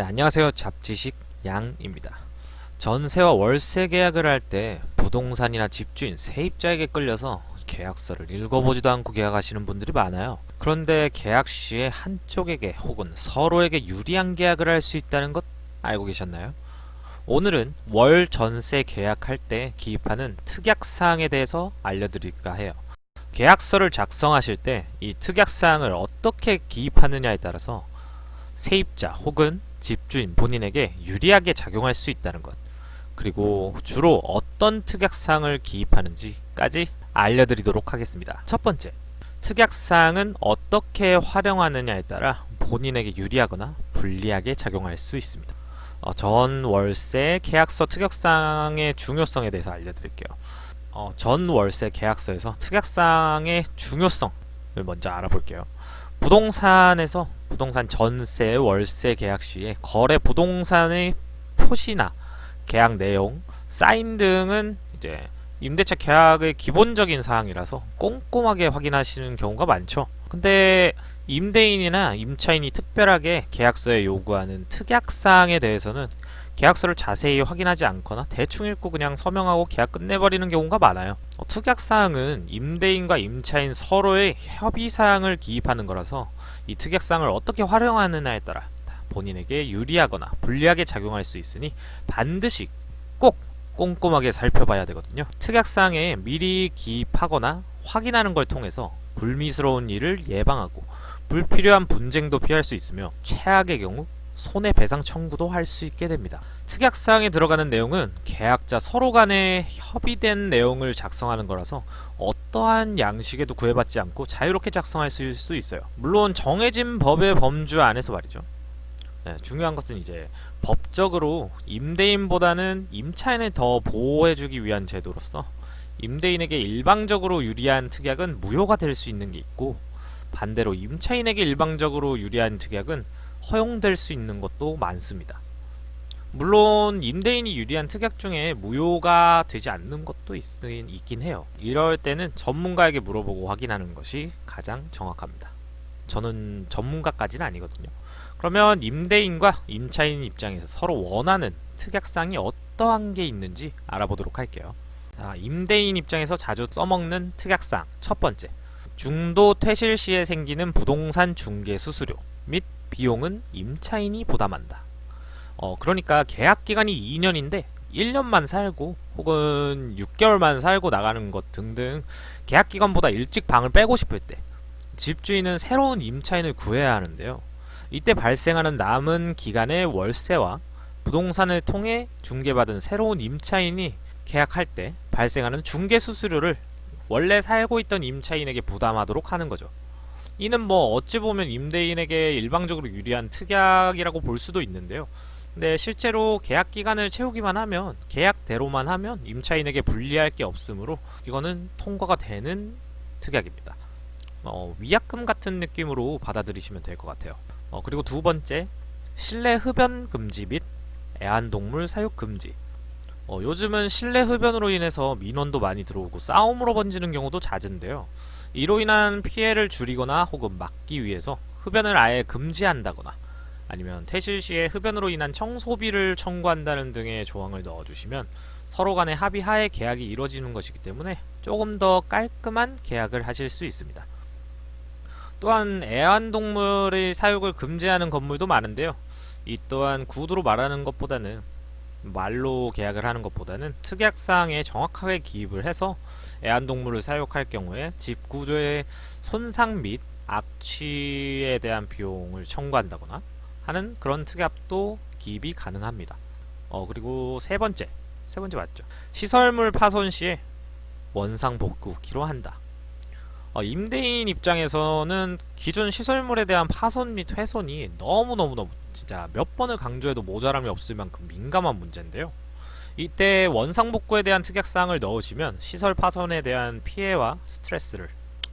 네, 안녕하세요. 잡지식 양입니다. 전세와 월세 계약을 할 때 부동산이나 집주인, 세입자에게 끌려서 계약서를 읽어보지도 않고 계약하시는 분들이 많아요. 그런데 계약 시에 한쪽에게 혹은 서로에게 유리한 계약을 할 수 있다는 것 알고 계셨나요? 오늘은 월 전세 계약할 때 기입하는 특약사항에 대해서 알려드릴까 해요. 계약서를 작성하실 때 이 특약사항을 어떻게 기입하느냐에 따라서 세입자 혹은 집주인 본인에게 유리하게 작용할 수 있다는 것, 그리고 주로 어떤 특약사항을 기입하는지까지 알려드리도록 하겠습니다. 첫 번째, 특약사항은 어떻게 활용하느냐에 따라 본인에게 유리하거나 불리하게 작용할 수 있습니다. 전월세 계약서 특약사항의 중요성에 대해서 알려드릴게요. 전월세 계약서에서 특약사항의 중요성을 먼저 알아볼게요. 부동산에서 부동산 전세, 월세 계약 시에 거래 부동산의 표시나 계약 내용, 사인 등은 이제 임대차 계약의 기본적인 사항이라서 꼼꼼하게 확인하시는 경우가 많죠. 근데 임대인이나 임차인이 특별하게 계약서에 요구하는 특약사항에 대해서는 계약서를 자세히 확인하지 않거나 대충 읽고 그냥 서명하고 계약 끝내버리는 경우가 많아요. 특약사항은 임대인과 임차인 서로의 협의사항을 기입하는 거라서 이 특약사항을 어떻게 활용하느냐에 따라 본인에게 유리하거나 불리하게 작용할 수 있으니 반드시 꼭 꼼꼼하게 살펴봐야 되거든요. 특약사항에 미리 기입하거나 확인하는 걸 통해서 불미스러운 일을 예방하고 불필요한 분쟁도 피할 수 있으며 최악의 경우 손해배상 청구도 할 수 있게 됩니다. 특약사항에 들어가는 내용은 계약자 서로 간에 협의된 내용을 작성하는 거라서 어떠한 양식에도 구애받지 않고 자유롭게 작성할 수 있어요. 물론 정해진 법의 범주 안에서 말이죠. 네, 중요한 것은 이제 법적으로 임대인보다는 임차인을 더 보호해주기 위한 제도로서 임대인에게 일방적으로 유리한 특약은 무효가 될 수 있는 게 있고, 반대로 임차인에게 일방적으로 유리한 특약은 허용될 수 있는 것도 많습니다. 물론 임대인이 유리한 특약 중에 무효가 되지 않는 것도 있긴 해요. 이럴 때는 전문가에게 물어보고 확인하는 것이 가장 정확합니다. 저는 전문가까지는 아니거든요. 그러면 임대인과 임차인 입장에서 서로 원하는 특약사항이 어떠한 게 있는지 알아보도록 할게요. 자, 임대인 입장에서 자주 써먹는 특약사항 첫 번째, 중도 퇴실 시에 생기는 부동산 중개 수수료 및 비용은 임차인이 부담한다. 그러니까 계약 기간이 2년인데 1년만 살고 혹은 6개월만 살고 나가는 것 등등 계약 기간보다 일찍 방을 빼고 싶을 때 집주인은 새로운 임차인을 구해야 하는데요. 이때 발생하는 남은 기간의 월세와 부동산을 통해 중개받은 새로운 임차인이 계약할 때 발생하는 중개 수수료를 원래 살고 있던 임차인에게 부담하도록 하는 거죠. 이는 뭐 어찌 보면 임대인에게 일방적으로 유리한 특약이라고 볼 수도 있는데요. 근데 실제로 계약 기간을 채우기만 하면, 계약대로만 하면 임차인에게 불리할 게 없으므로 이거는 통과가 되는 특약입니다. 위약금 같은 느낌으로 받아들이시면 될 것 같아요. 그리고 두 번째, 실내 흡연 금지 및 애완동물 사육 금지. 요즘은 실내 흡연으로 인해서 민원도 많이 들어오고 싸움으로 번지는 경우도 잦은데요. 이로 인한 피해를 줄이거나 혹은 막기 위해서 흡연을 아예 금지한다거나 아니면 퇴실 시에 흡연으로 인한 청소비를 청구한다는 등의 조항을 넣어주시면 서로 간의 합의하에 계약이 이루어지는 것이기 때문에 조금 더 깔끔한 계약을 하실 수 있습니다. 또한 애완동물의 사육을 금지하는 건물도 많은데요. 이 또한 구두로 말하는 것보다는, 말로 계약을 하는 것보다는 특약사항에 정확하게 기입을 해서 애완동물을 사육할 경우에 집 구조의 손상 및 악취에 대한 비용을 청구한다거나 하는 그런 특약도 기입이 가능합니다. 그리고 세 번째 맞죠? 시설물 파손 시에 원상 복구키로 한다. 임대인 입장에서는 기존 시설물에 대한 파손 및 훼손이 너무너무 진짜 몇 번을 강조해도 모자람이 없을 만큼 민감한 문제인데요. 이때 원상복구에 대한 특약사항을 넣으시면 시설 파손에 대한 피해와 스트레스를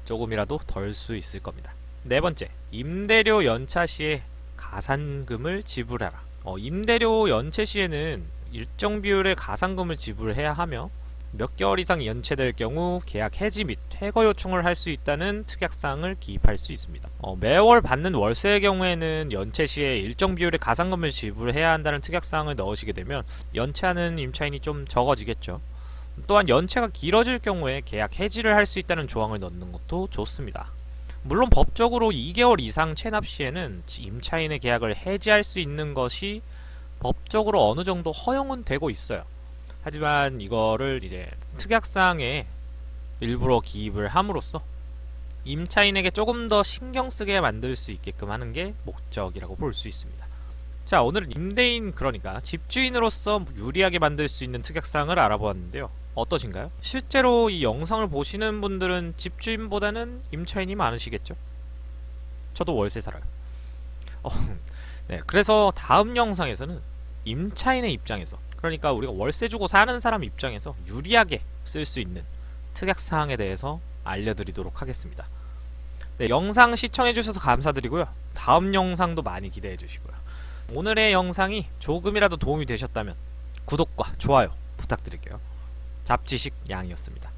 조금이라도 덜 수 있을 겁니다. 네 번째, 임대료 연차 시에 가산금을 지불하라. 임대료 연체 시에는 일정 비율의 가산금을 지불해야 하며 몇 개월 이상 연체될 경우 계약 해지 및 퇴거 요청을 할 수 있다는 특약사항을 기입할 수 있습니다. 매월 받는 월세의 경우에는 연체 시에 일정 비율의 가상금을 지불해야 한다는 특약사항을 넣으시게 되면 연체하는 임차인이 좀 적어지겠죠. 또한 연체가 길어질 경우에 계약 해지를 할 수 있다는 조항을 넣는 것도 좋습니다. 물론 법적으로 2개월 이상 체납 시에는 임차인의 계약을 해지할 수 있는 것이 법적으로 어느 정도 허용은 되고 있어요. 하지만 이거를 이제 특약사항에 일부러 기입을 함으로써 임차인에게 조금 더 신경 쓰게 만들 수 있게끔 하는 게 목적이라고 볼 수 있습니다. 자, 오늘은 임대인, 그러니까 집주인으로서 유리하게 만들 수 있는 특약사항을 알아보았는데요. 어떠신가요? 실제로 이 영상을 보시는 분들은 집주인보다는 임차인이 많으시겠죠? 저도 월세 살아요. 네, 그래서 다음 영상에서는 임차인의 입장에서, 그러니까 우리가 월세 주고 사는 사람 입장에서 유리하게 쓸 수 있는 특약사항에 대해서 알려드리도록 하겠습니다. 네, 영상 시청해주셔서 감사드리고요. 다음 영상도 많이 기대해주시고요. 오늘의 영상이 조금이라도 도움이 되셨다면 구독과 좋아요 부탁드릴게요. 잡지식 양이었습니다.